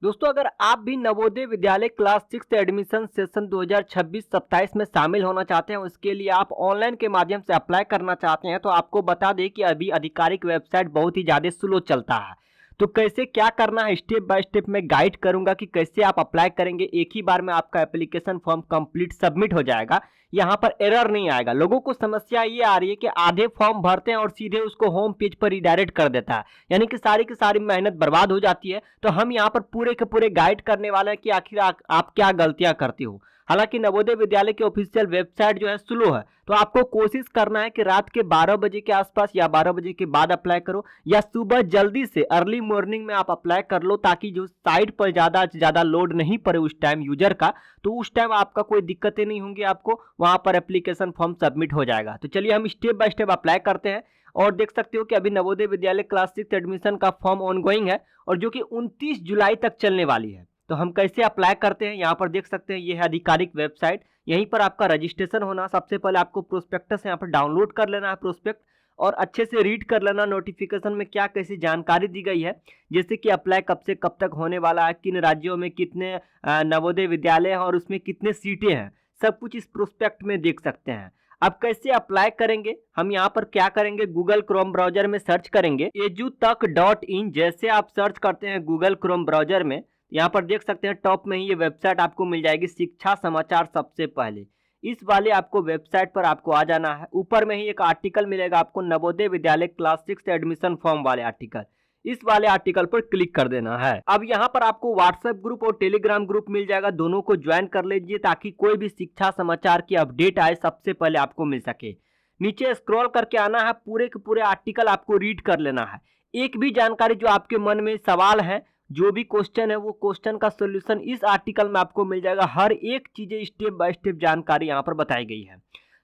दोस्तों, अगर आप भी Navodaya Vidyalaya class 6 admission session 2026-27 में शामिल होना चाहते हैं, उसके लिए आप ऑनलाइन के माध्यम से अप्लाई करना चाहते हैं, तो आपको बता दें कि अभी आधिकारिक वेबसाइट बहुत ही ज़्यादा स्लो चलता है। तो कैसे क्या करना है, स्टेप बाय स्टेप मैं गाइड करूंगा कि कैसे आप अप्लाई करेंगे। एक ही बार में आपका एप्लीकेशन फॉर्म कंप्लीट सबमिट हो जाएगा। यहाँ पर एरर नहीं आएगा। लोगों को समस्या ये आ रही है कि आधे फॉर्म भरते हैं और सीधे उसको होम पेज पर रिडायरेक्ट कर देता है, यानी कि सारी की सारी मेहनत बर्बाद हो जाती है। तो हम यहाँ पर पूरे के पूरे गाइड करने वाले हैं कि आखिर आप क्या गलतियां करते हो। हालांकि नवोदय विद्यालय की ऑफिशियल वेबसाइट जो है स्लो है, तो आपको कोशिश करना है कि रात के 12 बजे के आसपास या 12 बजे के बाद अप्लाई करो, या सुबह जल्दी से अर्ली मॉर्निंग में आप अप्लाई कर लो, ताकि जो साइट पर ज़्यादा से ज़्यादा लोड नहीं पड़े उस टाइम यूजर का। तो उस टाइम आपका कोई दिक्कतें नहीं होंगी, आपको वहां पर एप्लीकेशन फॉर्म सबमिट हो जाएगा। तो चलिए हम स्टेप बाय स्टेप अप्लाई करते हैं। और देख सकते हो कि अभी नवोदय विद्यालय क्लास 6 एडमिशन का फॉर्म ऑनगोइंग है, और जो कि 29 जुलाई तक चलने वाली है। तो हम कैसे अप्लाई करते हैं, यहाँ पर देख सकते हैं, ये है आधिकारिक वेबसाइट। यहीं पर आपका रजिस्ट्रेशन होना। सबसे पहले आपको प्रोस्पेक्टस यहाँ पर डाउनलोड कर लेना है, प्रोस्पेक्ट, और अच्छे से रीड कर लेना नोटिफिकेशन में क्या कैसी जानकारी दी गई है। जैसे कि अप्लाई कब से कब तक होने वाला है, किन राज्यों में कितने नवोदय विद्यालय हैं और उसमें कितने सीटें हैं, सब कुछ इस प्रोस्पेक्ट में देख सकते हैं। अब कैसे अप्लाई करेंगे, हम यहाँ पर क्या करेंगे, गूगल क्रोम ब्राउजर में सर्च करेंगे edutech.in। जैसे आप सर्च करते हैं गूगल क्रोम ब्राउजर में, यहाँ पर देख सकते हैं टॉप में ही ये वेबसाइट आपको मिल जाएगी, शिक्षा समाचार सबसे पहले। इस वाले आपको वेबसाइट पर आपको आ जाना है। ऊपर में ही एक आर्टिकल मिलेगा आपको, Navodaya Vidyalaya class 6 admission form वाले आर्टिकल। इस वाले आर्टिकल पर क्लिक कर देना है। अब यहाँ पर आपको व्हाट्सएप ग्रुप और टेलीग्राम ग्रुप मिल जाएगा, दोनों को ज्वाइन कर लीजिए, ताकि कोई भी शिक्षा समाचार की अपडेट आए सबसे पहले आपको मिल सके। नीचे स्क्रॉल करके आना है, पूरे के पूरे आर्टिकल आपको रीड कर लेना है। एक भी जानकारी जो आपके मन में सवाल है, जो भी क्वेश्चन है, वो क्वेश्चन का सोल्यूशन इस आर्टिकल में आपको मिल जाएगा। हर एक चीजें स्टेप बाय स्टेप जानकारी यहाँ पर बताई गई है।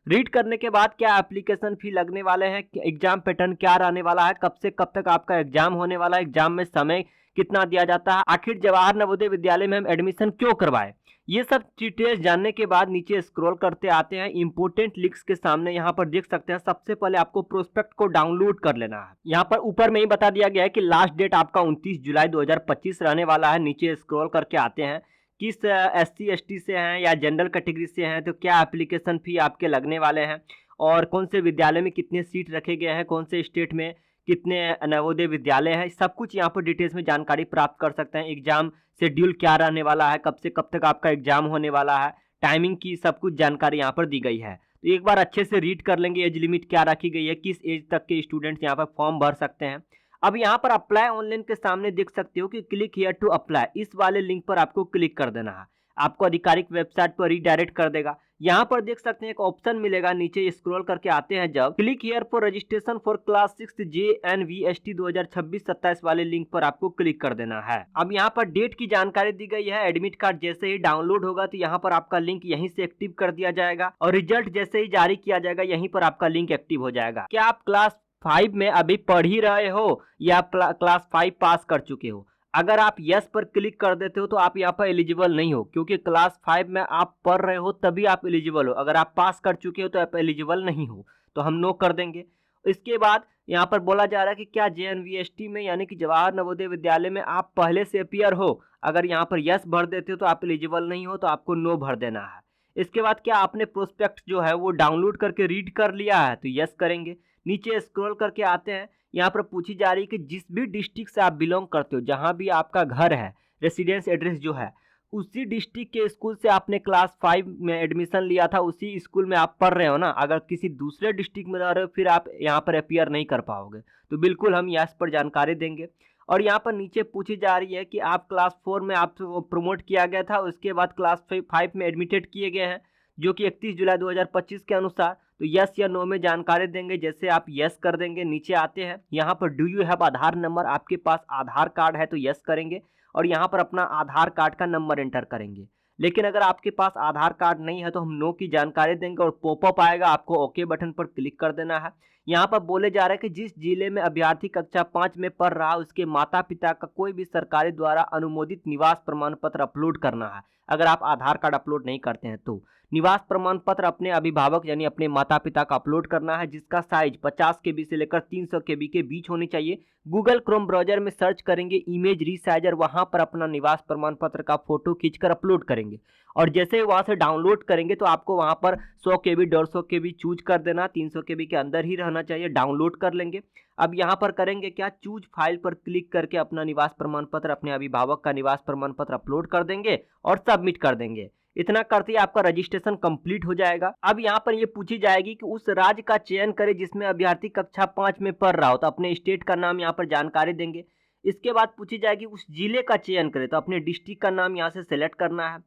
रीड करने के बाद क्या एप्लीकेशन फी लगने वाले हैं, एग्जाम पैटर्न क्या रहने वाला है, कब से कब तक आपका एग्जाम होने वाला है, एग्जाम में समय कितना दिया जाता है, आखिर जवाहर नवोदय विद्यालय में हम एडमिशन क्यों करवाए, ये सब डिटेल्स जानने के बाद नीचे स्क्रॉल करते आते हैं इंपोर्टेंट लिंक्स के सामने। यहाँ पर देख सकते हैं सबसे पहले आपको प्रोस्पेक्ट को डाउनलोड कर लेना है। यहाँ पर ऊपर में ही बता दिया गया है कि लास्ट डेट आपका 29 जुलाई 2025 रहने वाला है। नीचे स्क्रॉल करके आते हैं, किस SC ST से हैं या जनरल कैटेगरी से हैं, तो क्या एप्लीकेशन फी आपके लगने वाले हैं, और कौन से विद्यालय में कितने सीट रखे गए हैं, कौन से स्टेट में कितने नवोदय विद्यालय हैं, सब कुछ यहाँ पर डिटेल्स में जानकारी प्राप्त कर सकते हैं। एग्जाम शेड्यूल क्या रहने वाला है, कब से कब तक आपका एग्जाम होने वाला है, टाइमिंग की सब कुछ जानकारी यहाँ पर दी गई है। तो एक बार अच्छे से रीड कर लेंगे, एज लिमिट क्या रखी गई है, किस एज तक के स्टूडेंट्स यहाँ पर फॉर्म भर सकते हैं। अब यहाँ पर अप्लाई ऑनलाइन के सामने देख सकते हो कि क्लिक हियर टू अप्लाई, इस वाले लिंक पर आपको क्लिक कर देना है। आपको आधिकारिक वेबसाइट पर रीडायरेक्ट कर देगा। यहाँ पर देख सकते हैं एक ऑप्शन मिलेगा, नीचे स्क्रॉल करके आते हैं जब, click here for registration for class 6 JNVST 2026-27 वाले लिंक पर आपको क्लिक कर देना है। अब यहाँ पर डेट की जानकारी दी गई है। एडमिट कार्ड जैसे ही डाउनलोड होगा तो यहाँ पर आपका लिंक यहीं से एक्टिव कर दिया जाएगा, और रिजल्ट जैसे ही जारी किया जाएगा यहीं पर आपका लिंक एक्टिव हो जाएगा। क्या आप क्लास 5 में अभी पढ़ ही रहे हो या क्लास 5 पास कर चुके हो? अगर आप यस पर क्लिक कर देते हो तो आप यहाँ पर एलिजिबल नहीं हो, क्योंकि क्लास 5 में आप पढ़ रहे हो तभी आप एलिजिबल हो। अगर आप पास कर चुके हो तो आप एलिजिबल नहीं हो, तो हम नो कर देंगे। इसके बाद यहाँ पर बोला जा रहा है कि क्या JNVST में यानी कि जवाहर नवोदय विद्यालय में आप पहले से अपियर हो। अगर यहाँ पर यस भर देते हो तो आप एलिजिबल नहीं हो, तो आपको नो भर देना है। इसके बाद क्या आपने प्रोस्पेक्ट जो है वो डाउनलोड करके रीड कर लिया है, तो यस करेंगे। नीचे स्क्रॉल करके आते हैं, यहाँ पर पूछी जा रही है कि जिस भी डिस्ट्रिक्ट से आप बिलोंग करते हो, जहाँ भी आपका घर है, रेसिडेंस एड्रेस जो है, उसी डिस्ट्रिक्ट के स्कूल से आपने क्लास 5 में एडमिशन लिया था, उसी स्कूल में आप पढ़ रहे हो ना। अगर किसी दूसरे डिस्ट्रिक्ट में रह रहे हो फिर आप यहाँ पर अपियर नहीं कर पाओगे, तो बिल्कुल हम यस पर जानकारी देंगे। और यहाँ पर नीचे पूछी जा रही है कि आप क्लास 4 में आप प्रमोट किया गया था, उसके बाद क्लास 5 में एडमिटेड किए गए हैं, जो कि 31 जुलाई 2025 के अनुसार। तो यस या नो में जानकारी देंगे। जैसे आप यस कर देंगे, नीचे आते हैं, यहाँ पर do you have Aadhaar number, आपके पास आधार कार्ड है तो यस करेंगे, और यहाँ पर अपना आधार कार्ड का नंबर एंटर करेंगे। लेकिन अगर आपके पास आधार कार्ड नहीं है तो हम नो की जानकारी देंगे, और पॉपअप आएगा, आपको ओके बटन पर क्लिक कर देना है। यहाँ पर बोले जा रहा है कि जिस जिले में अभ्यर्थी कक्षा 5 में पढ़ रहा है उसके माता पिता का कोई भी सरकारी द्वारा अनुमोदित निवास प्रमाण पत्र अपलोड करना है। अगर आप आधार कार्ड अपलोड नहीं करते हैं तो निवास प्रमाण पत्र अपने अभिभावक यानी अपने माता पिता का अपलोड करना है, जिसका साइज 50 केबी से लेकर 300 केबी के बीच होनी चाहिए। गूगल क्रोम ब्राउजर में सर्च करेंगे इमेज रीसाइजर, वहां पर अपना निवास प्रमाण पत्र का फोटो खींचकर अपलोड करेंगे और जैसे वहां से डाउनलोड करेंगे तो आपको वहां पर 100 केबी 150 केबी चूज कर देना, 300 केबी के अंदर ही रहना चाहिए। डाउनलोड कर लेंगे। अब यहाँ पर करेंगे क्या, चूज फाइल पर क्लिक करके अपना निवास प्रमाण पत्र, अपने अभिभावक का निवास प्रमाण पत्र अपलोड कर देंगे और सबमिट कर देंगे। इतना करते ही आपका रजिस्ट्रेशन कंप्लीट हो जाएगा। अब यहाँ पर ये पूछी जाएगी कि उस राज्य का चयन करें जिसमें अभ्यर्थी कक्षा 5 में पढ़ रहा हो, तो अपने स्टेट का नाम यहाँ पर जानकारी देंगे। इसके बाद पूछी जाएगी उस जिले का चयन करें, तो अपने डिस्ट्रिक्ट का नाम यहाँ से सेलेक्ट करना है।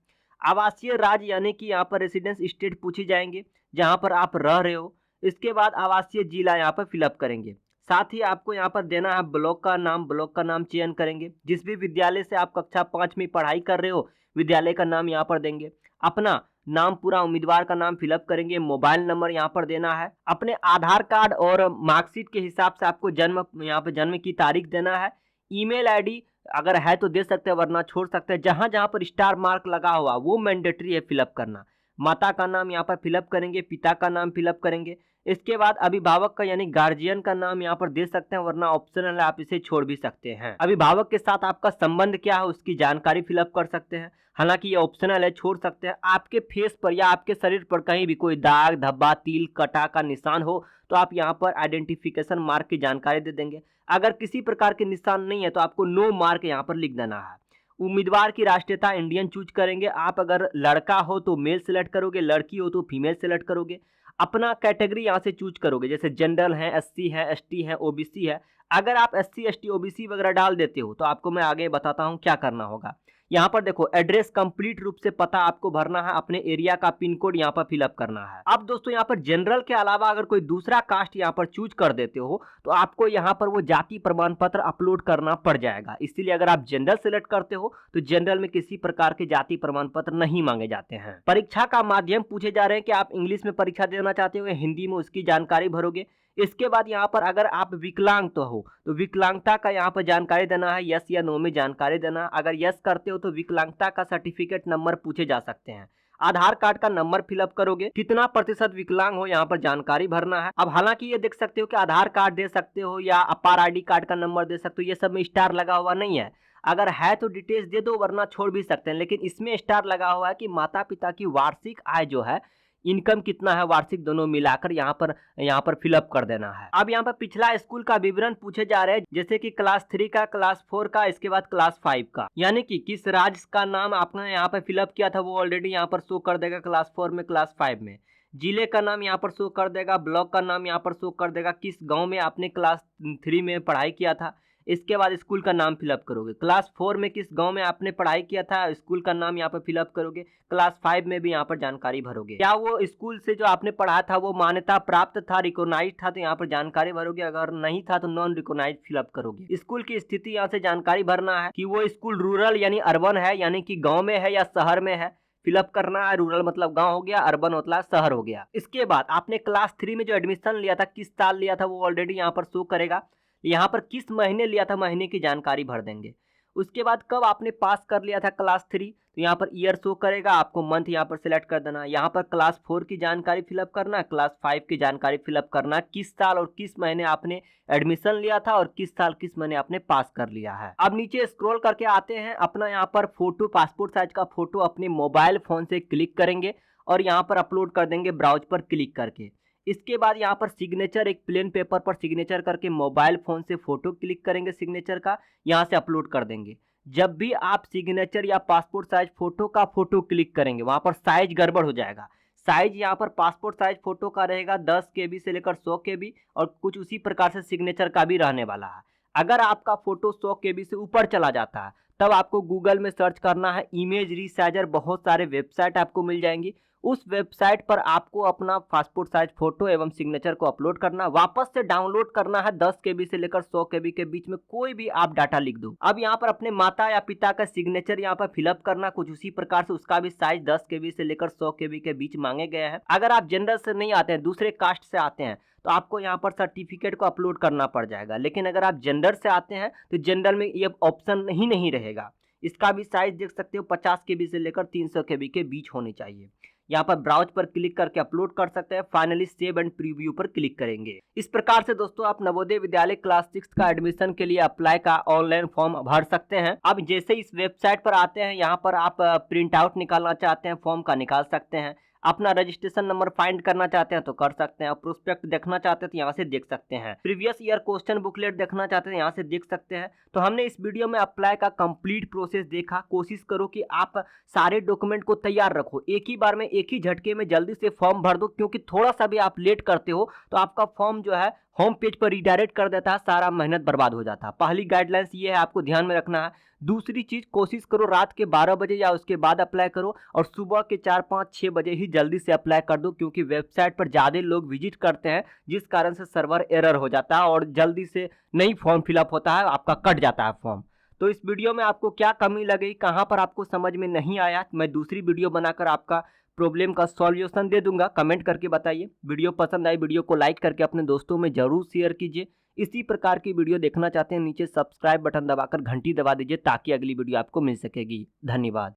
आवासीय राज्य यानी कि यहाँ पर रेसिडेंस स्टेट पूछी जाएंगे जहाँ पर आप रह रहे हो। इसके बाद आवासीय जिला यहाँ पर फिलअप करेंगे। साथ ही आपको यहाँ पर देना है ब्लॉक का नाम चयन करेंगे। जिस भी विद्यालय से आप कक्षा 5 में पढ़ाई कर रहे हो विद्यालय का नाम यहाँ पर देंगे। अपना नाम पूरा उम्मीदवार का नाम फिलअप करेंगे। मोबाइल नंबर यहाँ पर देना है। अपने आधार कार्ड और मार्कशीट के हिसाब से आपको यहाँ पर जन्म की तारीख देना है। ईमेल आईडी अगर है तो दे सकते हैं वरना छोड़ सकते हैं। जहाँ जहाँ पर स्टार मार्क लगा हुआ वो मैंडेटरी है फिलअप करना। माता का नाम यहाँ पर फिलअप करेंगे, पिता का नाम फिलअप करेंगे। इसके बाद अभिभावक का यानी गार्जियन का नाम यहाँ पर दे सकते हैं वरना ऑप्शनल है, आप इसे छोड़ भी सकते हैं। अभिभावक के साथ आपका संबंध क्या है उसकी जानकारी फिलअप कर सकते हैं, हालांकि ये ऑप्शनल है, छोड़ सकते हैं। आपके फेस पर या आपके शरीर पर कहीं भी कोई दाग धब्बा तिल कटा का निशान हो तो आप यहाँ पर आइडेंटिफिकेशन मार्क की जानकारी दे देंगे। अगर किसी प्रकार के निशान नहीं है तो आपको नो मार्क यहाँ पर लिख देना है। उम्मीदवार की राष्ट्रीयता इंडियन चूज करेंगे। आप अगर लड़का हो तो मेल सेलेक्ट करोगे, लड़की हो तो फीमेल सेलेक्ट करोगे। अपना कैटेगरी यहाँ से चूज करोगे, जैसे जनरल है, एससी है, एसटी है, ओबीसी है। अगर आप एससी एसटी ओबीसी वगैरह डाल देते हो तो आपको मैं आगे बताता हूँ क्या करना होगा। यहाँ पर देखो एड्रेस कंप्लीट रूप से पता आपको भरना है, अपने एरिया का पिन कोड यहाँ पर फिलअप करना है। अब दोस्तों यहाँ पर जनरल के अलावा अगर कोई दूसरा कास्ट यहाँ पर चूज कर देते हो तो आपको यहाँ पर वो जाति प्रमाण पत्र अपलोड करना पड़ जाएगा। इसीलिए अगर आप जनरल सेलेक्ट करते हो तो जनरल में किसी प्रकार के जाति प्रमाण पत्र नहीं मांगे जाते हैं। परीक्षा का माध्यम पूछे जा रहे हैं कि आप इंग्लिश में परीक्षा देना चाहते हो या हिंदी में, उसकी जानकारी भरोगे। इसके बाद यहाँ पर अगर आप विकलांग तो हो तो विकलांगता का यहाँ पर जानकारी देना है, यस या नो में जानकारी देना है। अगर यस करते हो तो विकलांगता का सर्टिफिकेट नंबर पूछे जा सकते हैं। आधार कार्ड का नंबर फिलअप करोगे, कितना प्रतिशत विकलांग हो यहाँ पर जानकारी भरना है। अब हालांकि ये देख सकते हो कि आधार कार्ड दे सकते हो या अपार आईडी कार्ड का नंबर दे सकते हो, ये सब में स्टार लगा हुआ नहीं है। अगर है तो डिटेल्स दे दो वरना छोड़ भी सकते हैं, लेकिन इसमें स्टार लगा हुआ है कि माता पिता की वार्षिक आय जो है, इनकम कितना है वार्षिक, दोनों मिलाकर यहाँ पर फिलअप कर देना है। अब यहाँ पर पिछला स्कूल का विवरण पूछे जा रहे हैं, जैसे कि क्लास 3 का, क्लास 4 का, इसके बाद क्लास 5 का, यानी कि किस राज्य का नाम आपने यहाँ पर फिलअप किया था वो ऑलरेडी यहाँ पर शो कर देगा क्लास 4 में, क्लास 5 में। जिले का नाम यहाँ पर शो कर देगा, ब्लॉक का नाम यहाँ पर शो कर देगा, किस गाँव में आपने क्लास 3 में पढ़ाई किया था। इसके बाद स्कूल का नाम फिलअप करोगे। क्लास 4 में किस गांव में आपने पढ़ाई किया था, स्कूल का नाम यहाँ पर फिलअप करोगे। क्लास 5 में भी यहाँ पर जानकारी भरोगे। क्या वो स्कूल से जो आपने पढ़ा था वो मान्यता प्राप्त था, रिकॉग्नाइज था, तो यहाँ पर जानकारी भरोगे। अगर नहीं था तो नॉन रिकॉग्नाइज फिलअप करोगे। स्कूल की स्थिति यहाँ से जानकारी भरना है कि वो स्कूल रूरल यानी अर्बन है, यानी कि गाँव में है या शहर में है, फिलअप करना है। रूरल मतलब गांव हो गया, अर्बन मतलब शहर हो गया। इसके बाद आपने क्लास 3 में जो एडमिशन लिया था, किस साल लिया था वो ऑलरेडी यहाँ पर शो करेगा। यहाँ पर किस महीने लिया था, महीने की जानकारी भर देंगे। उसके बाद कब आपने पास कर लिया था क्लास 3, तो यहाँ पर ईयर शो करेगा, आपको मंथ यहाँ पर सिलेक्ट कर देना। यहाँ पर क्लास 4 की जानकारी फिलअप करना, क्लास 5 की जानकारी फिलअप करना, किस साल और किस महीने आपने एडमिशन लिया था और किस साल किस महीने आपने पास कर लिया है। अब नीचे स्क्रॉल करके आते हैं, अपना यहाँ पर फोटो, पासपोर्ट साइज का फोटो अपने मोबाइल फोन से क्लिक करेंगे और यहाँ पर अपलोड कर देंगे ब्राउज पर क्लिक करके। इसके बाद यहाँ पर सिग्नेचर, एक प्लेन पेपर पर सिग्नेचर करके मोबाइल फोन से फोटो क्लिक करेंगे सिग्नेचर का, यहाँ से अपलोड कर देंगे। जब भी आप सिग्नेचर या पासपोर्ट साइज फोटो का फोटो क्लिक करेंगे वहाँ पर साइज गड़बड़ हो जाएगा। साइज यहाँ पर पासपोर्ट साइज फोटो का रहेगा 10 KB से लेकर 100 KB और कुछ उसी प्रकार से सिग्नेचर का भी रहने वाला है। अगर आपका फोटो 100 KB से ऊपर चला जाता है तब आपको गूगल में सर्च करना है इमेज रीसाइजर। बहुत सारे वेबसाइट आपको मिल जाएंगी, उस वेबसाइट पर आपको अपना पासपोर्ट साइज फोटो एवं सिग्नेचर को अपलोड करना, वापस से डाउनलोड करना है 10 केबी से लेकर 100 केबी के बीच में कोई भी आप डाटा लिख दो। अब यहाँ पर अपने माता या पिता का सिग्नेचर यहाँ पर फिलअप करना, कुछ उसी प्रकार से उसका भी साइज 10 केबी से लेकर 100 केबी के बीच मांगे गए हैं। अगर आप जनरल से नहीं आते हैं, दूसरे कास्ट से आते हैं, तो आपको यहाँ पर सर्टिफिकेट को अपलोड करना पड़ जाएगा। लेकिन अगर आप जनरल से आते हैं तो जनरल में ये ऑप्शन ही नहीं रहेगा। इसका भी साइज देख सकते हो 50 केबी से लेकर 300 केबी के बीच होनी चाहिए। यहाँ पर ब्राउज पर क्लिक करके अपलोड कर सकते हैं। फाइनली सेव एंड प्रीव्यू पर क्लिक करेंगे। इस प्रकार से दोस्तों आप नवोदय विद्यालय क्लास 6 का एडमिशन के लिए अप्लाई का ऑनलाइन फॉर्म भर सकते हैं। अब जैसे इस वेबसाइट पर आते हैं, यहाँ पर आप प्रिंट आउट निकालना चाहते हैं फॉर्म का निकाल सकते हैं। अपना रजिस्ट्रेशन नंबर फाइंड करना चाहते हैं तो कर सकते हैं। प्रोस्पेक्ट देखना चाहते हैं तो यहाँ से देख सकते हैं। प्रीवियस ईयर क्वेश्चन बुकलेट देखना चाहते हैं यहाँ से देख सकते हैं। तो हमने इस वीडियो में अप्लाई का कंप्लीट प्रोसेस देखा। कोशिश करो कि आप सारे डॉक्यूमेंट को तैयार रखो, एक ही बार में एक ही झटके में जल्दी से फॉर्म भर दो, क्योंकि थोड़ा सा भी आप लेट करते हो तो आपका फॉर्म जो है होम पेज पर रिडायरेक्ट कर देता है, सारा मेहनत बर्बाद हो जाता है। पहली गाइडलाइंस ये है, आपको ध्यान में रखना है। दूसरी चीज, कोशिश करो रात के 12 बजे या उसके बाद अप्लाई करो और सुबह के 4, 5, 6 बजे ही जल्दी से अप्लाई कर दो, क्योंकि वेबसाइट पर ज़्यादा लोग विजिट करते हैं, जिस कारण से सर्वर एरर हो जाता है और जल्दी से नहीं फॉर्म फिलअप होता है, आपका कट जाता है फॉर्म। तो इस वीडियो में आपको क्या कमी लगी, कहाँ पर आपको समझ में नहीं आया, मैं दूसरी वीडियो बनाकर आपका प्रॉब्लम का सॉल्यूशन दे दूंगा। कमेंट करके बताइए। वीडियो पसंद आई, वीडियो को लाइक करके अपने दोस्तों में जरूर शेयर कीजिए। इसी प्रकार की वीडियो देखना चाहते हैं, नीचे सब्सक्राइब बटन दबाकर घंटी दबा दीजिए ताकि अगली वीडियो आपको मिल सकेगी। धन्यवाद।